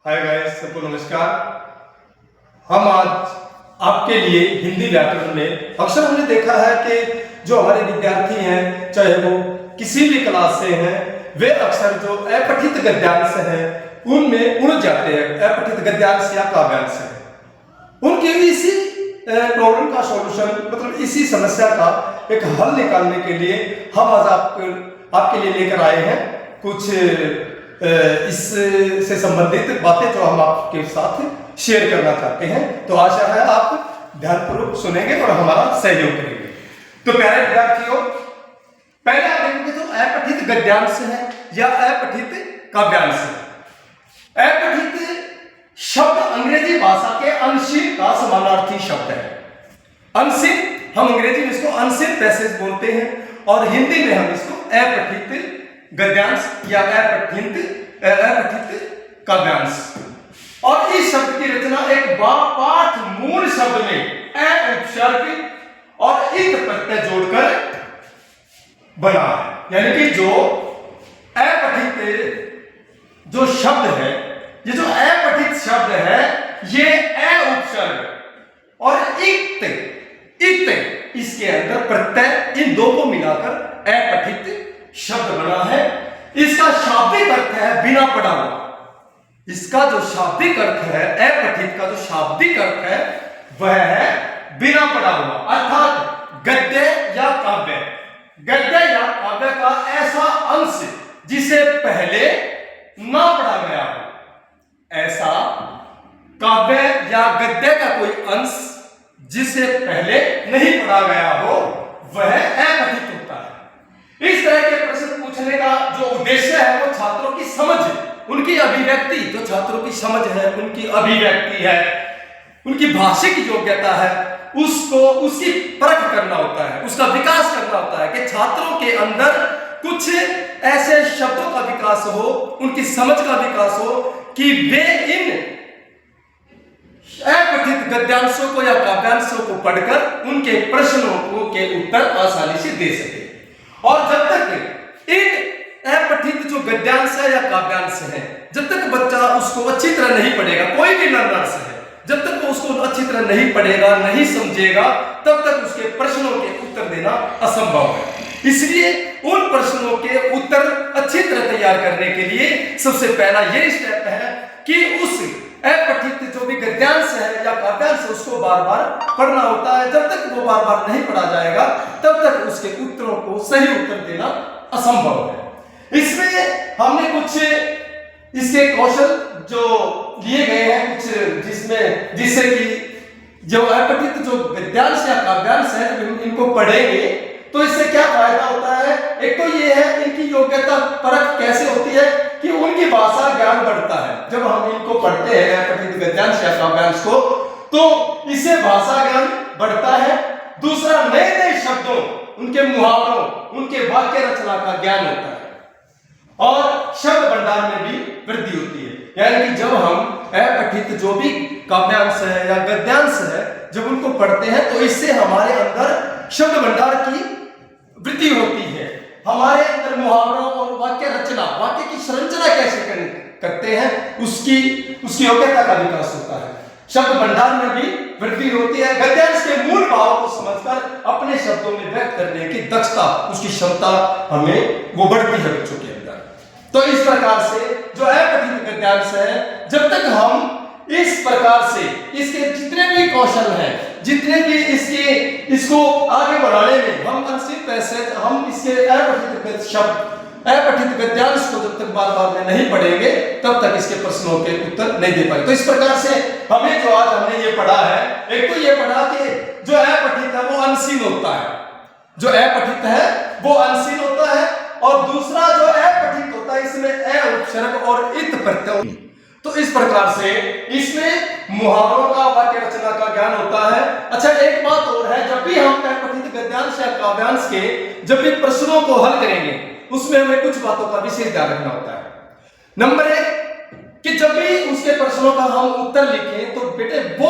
Hi guys, सबको नमस्कार। हम आज आपके लिए हिंदी व्याकरण में अक्सर हमने देखा है कि जो हमारे विद्यार्थी हैं, चाहे वो किसी भी क्लास से हैं, वे अक्सर जो अपठित गद्यांश हैं उनमें उलझ जाते हैं। अपठित गद्यांश या काव्यांश है, उनके इसी प्रॉब्लम का सॉल्यूशन, मतलब इसी समस्या का एक हल निकालने के लिए हम आज आपके लिए लेकर आए हैं कुछ इससे संबंधित बातें जो हम आपके साथ शेयर करना चाहते हैं। तो आशा है आप ध्यानपूर्वक सुनेंगे और हमारा सहयोग करेंगे। तो प्यारे विद्यार्थियों, पहले आप देखेंगे जो अपठित गद्यांश है या अपठित काव्यांश है। अपठित शब्द अंग्रेजी भाषा के अनसीन का समानार्थी शब्द है। अनसीन, हम अंग्रेजी में इसको अनसीन पैसेज बोलते हैं और हिंदी में हम इसको अपठित गद्यांश या अपठित काव्यांश। और इस शब्द की रचना एक पाठ मूल शब्द में अ उपसर्ग और इत प्रत्यय जोड़कर बना है। यानी कि जो अपठित जो शब्द है, ये जो अपठित शब्द है, ये अ उपसर्ग और इत इसके अंदर प्रत्यय, इन दो को मिलाकर अपठित शब्द बना है। इसका शाब्दिक अर्थ है बिना पढ़ा हुआ। इसका जो शाब्दिक अर्थ है, अपठित का जो शाब्दिक अर्थ है वह है बिना पढ़ा हुआ, अर्थात गद्य या काव्य। गद्य या काव्य का ऐसा अंश जिसे पहले ना पढ़ा गया हो। ऐसा काव्य या गद्य का कोई अंश जिसे पहले नहीं पढ़ा गया हो वह अपठित होता है। इस तरह के प्रश्न पूछने का जो उद्देश्य है वो छात्रों की समझ, उनकी अभिव्यक्ति, जो छात्रों की समझ है, उनकी अभिव्यक्ति है, उनकी भाषिक योग्यता है, उसकी परख करना होता है, उसका विकास करना होता है कि छात्रों के अंदर कुछ ऐसे शब्दों का विकास हो, उनकी समझ का विकास हो कि वे इन अपठित गद्यांशों को या काव्यांशों को पढ़कर उनके प्रश्नों के उत्तर आसानी से दे सके। और जब तक इन अपठित जो गद्यांश है या काव्यांश है, जब तक बच्चा उसको अच्छी तरह नहीं पढ़ेगा, कोई भी लर्नर्स है, जब तक वो उसको अच्छी तरह नहीं पढ़ेगा, नहीं समझेगा, तब तक उसके प्रश्नों के उत्तर देना असंभव है। इसलिए उन प्रश्नों के उत्तर अच्छी तरह तैयार करने के लिए सबसे पहला ये स्टेप है कि उस अपठित जो भी गद्यांश है या काव्यांश है उसको बार बार पढ़ना होता है। जब तक वो बार बार नहीं पढ़ा जाएगा तब तक उसके उत्तरों को सही उत्तर देना असंभव है। इसमें हमने कुछ इसके कौशल जो लिए गए हैं, कुछ जिससे कि जो अपठित जो गद्यांश या काव्यांश है, जब इनको पढ़ेंगे तो इससे क्या फायदा होता है। एक तो ये है इनकी योग्यता परख कैसे होती है कि उनकी भाषा ज्ञान बढ़ता है। जब हम इनको पढ़ते हैं अपठित गद्यांश या काव्यांश को, तो इससे भाषा ज्ञान बढ़ता है। दूसरा, नए नए शब्दों, उनके मुहावरों, उनके वाक्य रचना का ज्ञान होता है और शब्द भंडार में भी वृद्धि होती है। यानी कि जब हम अपठित जो भी काव्यांश है या गद्यांश है, जब उनको पढ़ते हैं तो इससे हमारे अंदर शब्द भंडार की वृद्धि होती है। हमारे अंदर मुहावरों और वाक्य रचना, वाक्य की संरचना कैसे करते हैं, उसकी योग्यता का विकास होता है। शब्द भंडार में भी वृद्धि होती है। गद्यांश के मूल भाव को समझकर अपने शब्दों में व्यक्त करने की दक्षता, उसकी क्षमता हमें वो बढ़ती है बच्चों के अंदर। तो इस प्रकार से जो अपठित गद्यांश है, जब तक हम इस प्रकार से इसके जितने भी कौशल हैं, जितने भी इसको आगे बढ़ाने में हम अनसीन पैसेज, हम इसके अपठित शब्द, अपठित गद्यांश को जब तक बार बार में नहीं पढ़ेंगे तब तक इसके प्रश्नों के उत्तर नहीं दे पाएंगे। तो इस प्रकार से हमें जो आज हमने ये पढ़ा है, एक तो ये पढ़ा कि जो अपठित है वो अनसीन होता है, जो अपठित है वो अनसीन होता है। और दूसरा जो अपठित होता है इसमें अ उपसर्ग और इत प्रत्यय। तो इस प्रकार से इसमें मुहावरों का, वाक्य रचना का ज्ञान होता है। अच्छा, एक बात और है, जब भी हम अपठित गद्यांश या काव्यांश के जब भी प्रश्नों को हल करेंगे उसमें हमें कुछ बातों का विशेष ध्यान रखना होता है। नंबर एक कि जब भी उसके प्रश्नों का हम उत्तर लिखें तो बेटे वो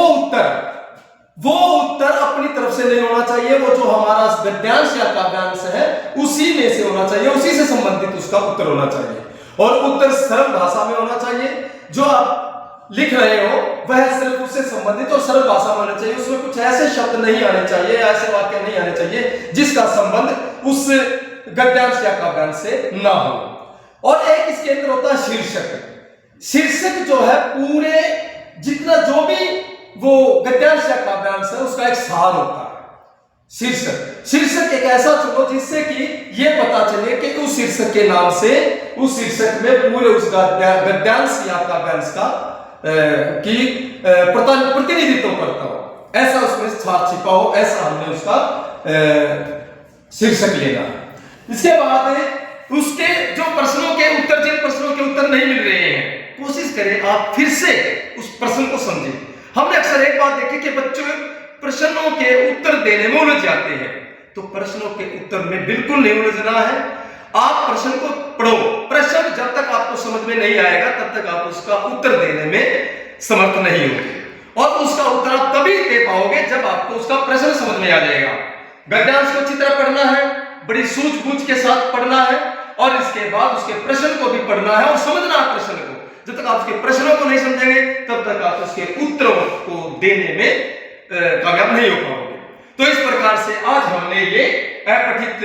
उत्तर अपनी तरफ से नहीं होना चाहिए। वो जो हमारा गद्यांश या काव्यांश है उसी में से होना चाहिए, उसी से संबंधित उसका उत्तर होना चाहिए और उत्तर सरल भाषा में होना चाहिए। जो आप लिख रहे हो वह सिर्फ उससे संबंधित और सरल भाषा में होना चाहिए। उसमें कुछ ऐसे शब्द नहीं आने चाहिए, ऐसे वाक्य नहीं आने चाहिए जिसका संबंध उस गद्यांश या काव्यांश से ना हो। और एक इसके अंदर होता है शीर्षक। शीर्षक जो है पूरे जितना जो भी वो गद्यांश या काव्यांश है उसका एक सार होता है। शीर्षक एक ऐसा चुनो जिससे कि ये पता चले कि उस शीर्षक के नाम से उस शीर्षक में पूरे उस गद्यांश या काव्यांश का की प्रतिनिधित्व करता हो, ऐसा उसमें सार छिपा हो, ऐसा हमने उसका शीर्षक लेना। इसके बाद उसके जो प्रश्नों के उत्तर, जिन प्रश्नों के उत्तर नहीं मिल रहे हैं, कोशिश करें आप फिर से उस प्रश्न को समझें। हमने अक्सर एक बात देखी कि बच्चों प्रश्नों के उत्तर देने में उलझ जाते हैं, तो प्रश्नों के उत्तर में बिल्कुल नहीं उलझना है। आप प्रश्न को पढ़ो, प्रश्न जब तक आपको समझ में नहीं आएगा तब तक आप उसका उत्तर देने में समर्थ नहीं होंगे, और उसका उत्तर आप तभी दे पाओगे जब आपको उसका प्रश्न समझ में आ जाएगा। गद्यांश को अच्छी तरह पढ़ना है, बड़ी सूझबूझ के साथ पढ़ना है, और इसके बाद उसके प्रश्न को भी पढ़ना है और समझना है प्रश्न को। जब तक आप उसके प्रश्नों को नहीं समझेंगे तब तक आप उसके उत्तरों को देने में कामयाब नहीं हो पाओगे। तो इस प्रकार से आज हमने ये अपठित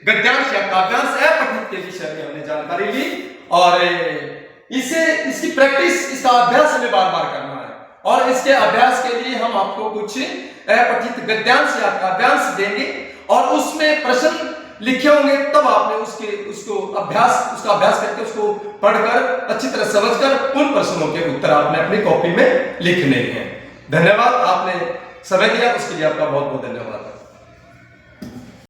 गद्यांश या काव्यांश अपठित के विषय में हमने जानकारी ली, और इसकी प्रैक्टिस, इसका अभ्यास हमें बार बार करना है। और इसके अभ्यास के लिए हम आपको कुछ अपठित गद्यांश या काव्यांश देंगे और उसमें प्रश्न लिखे होंगे, तब आपने उसका अभ्यास करके उसको पढ़कर अच्छी तरह समझकर उन प्रश्नों के उत्तर आपने अपनी कॉपी में लिखने हैं। धन्यवाद, आपने समय दिया उसके लिए आपका बहुत बहुत धन्यवाद।